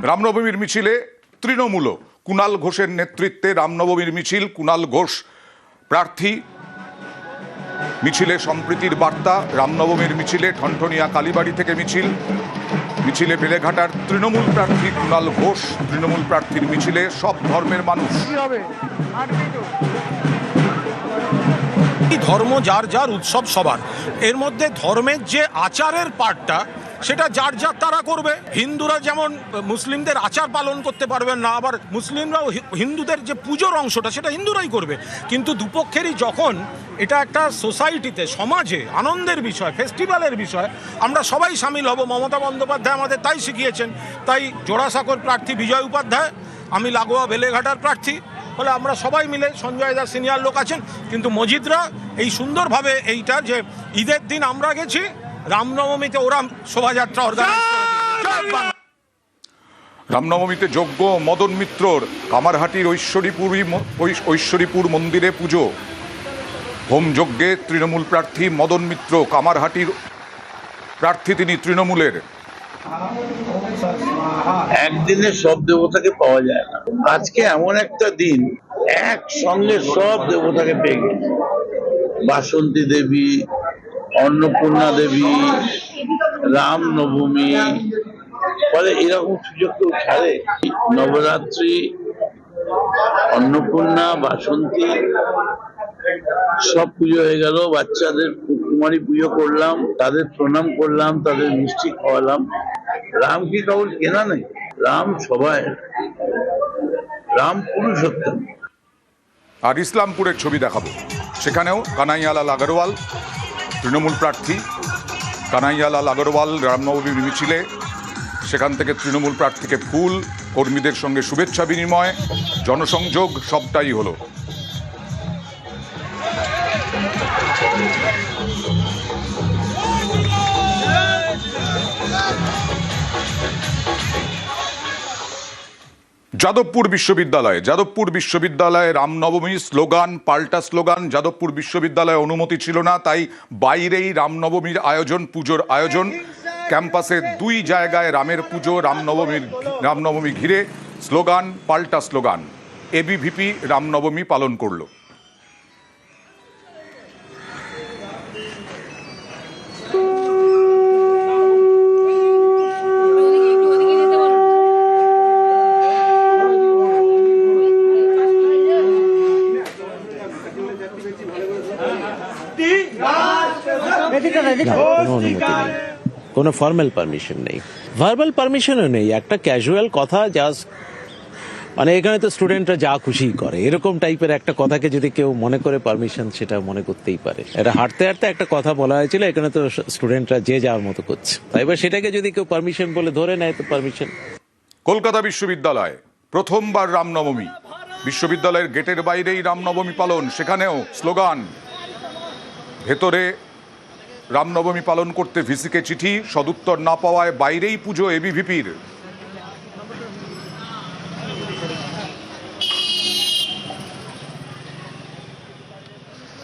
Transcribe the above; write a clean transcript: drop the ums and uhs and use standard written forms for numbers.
রামনবমীর মিছিলে তৃণমূল কুণাল ঘোষের নেতৃত্বে রামনবমীর মিছিল। কুণাল ঘোষ প্রার্থী, মিছিলে সম্প্রীতির বার্তা। রামনবমীর মিছিলে ঠনঠনিয়া কালীবাড়ি থেকে মিছিলে বেলেঘাটার তৃণমূল প্রার্থী কুণাল ঘোষ। তৃণমূল প্রার্থীর মিছিলে সব ধর্মের মানুষ। ধর্ম যার যার, উৎসব সবার। এর মধ্যে ধর্মের যে আচারের পার্টটা, সেটা যার যার তারা করবে। হিন্দুরা যেমন মুসলিমদের আচার পালন করতে পারবেন না, আবার মুসলিমরাও হিন্দুদের যে পুজোর অংশটা সেটা হিন্দুরাই করবে। কিন্তু দুপক্ষেরই যখন এটা একটা সোসাইটিতে, সমাজে আনন্দের বিষয়, ফেস্টিভ্যালের বিষয়, আমরা সবাই সামিল হব। মমতা বন্দ্যোপাধ্যায় আমাদের তাই শিখিয়েছেন। তাই জোড়াসাঁকোর প্রার্থী বিজয় উপাধ্যায়, আমি লাগোয়া বেলেঘাটার প্রার্থী। ফলে আমরা সবাই মিলে, সঞ্জয় দা সিনিয়র লোক আছেন, কিন্তু মজিদরা এই সুন্দরভাবে এইটা যে ঈদের দিন আমরা গেছি, রামনবমীতে ওরা শোভাযাত্রা অর্গানাইজ করে। রামনবমীতে যজ্ঞ মদন মিত্রর। কামারহাটির ঐশ্বরীপুর মন্দিরে পুজো। হোম যজ্ঞে তৃণমূল প্রার্থী মদন মিত্র। কামারহাটির প্রার্থী তিনি তৃণমূলের। একদিনে সব দেবতাকে পাওয়া যায় না। আজকে এমন একটা দিন, একসঙ্গে সব দেবতাকে পেয়ে গেছে। বাসন্তী দেবী, অন্নপূর্ণা দেবী, রামনবমী। ফলে এরকম সুযোগ কেউ ছাড়ে? নবরাত্রি, অন্নপূর্ণা, বাসন্তী সব পুজো হয়ে গেল। বাচ্চাদের কুমারী পুজো করলাম, তাদের প্রণাম করলাম, তাদের মিষ্টি খাওয়ালাম। রাম কি কেবল কেনা নেই, রাম সবাই, রাম পুরুষোত্তম। আর ইসলামপুরের ছবি দেখাবো, সেখানেও কানাইয়ালাল আগরওয়াল তৃণমূল প্রার্থী। কানাইয়ালাল আগরওয়াল রামনবমীর মিছিলে, সেখান থেকে তৃণমূল প্রার্থীকে ফুল, কর্মীদের সঙ্গে শুভেচ্ছা বিনিময়, জনসংযোগ সবটাই হলো। যাদবপুর বিশ্ববিদ্যালয়ে রামনবমী স্লোগান, পাল্টা স্লোগান। যাদবপুর বিশ্ববিদ্যালয়ে অনুমতি ছিল না, তাই বাইরেই রামনবমীর আয়োজন, পুজোর আয়োজন। ক্যাম্পাসে দুই জায়গায় রামের পুজো, রামনবমী ঘিরে স্লোগান, পাল্টা স্লোগান। এবিভিপি রামনবমী পালন করল। কোনো ফর্মাল পারমিশন নেই, ভার্বাল পারমিশনও নেই। একটা ক্যাজুয়াল কথা, জাস্ট মানে এখানে তো স্টুডেন্টরা যা খুশি করে, এরকম টাইপের একটা কথাকে যদি কেউ মনে করে পারমিশন, সেটা মনে করতেই পারে। এটা হাঁটতে হাঁটতে একটা কথা বলা হয়েছিল, এখানে তো স্টুডেন্টরা যে যার মতো করছে, তাই এবার সেটাকে যদি কেউ পারমিশন বলে ধরে নেয় তো পারমিশন। কলকাতা বিশ্ববিদ্যালয় প্রথমবার রামনবমী। বিশ্ববিদ্যালয়ের গেটের বাইরেই রামনবমী পালন, সেখানেও স্লোগান। ভেতরে রামনবমী পালন করতে ভিসিকে চিঠি, সদুত্তর না পাওয়ায় বাইরেই পুজো এবিভিপির।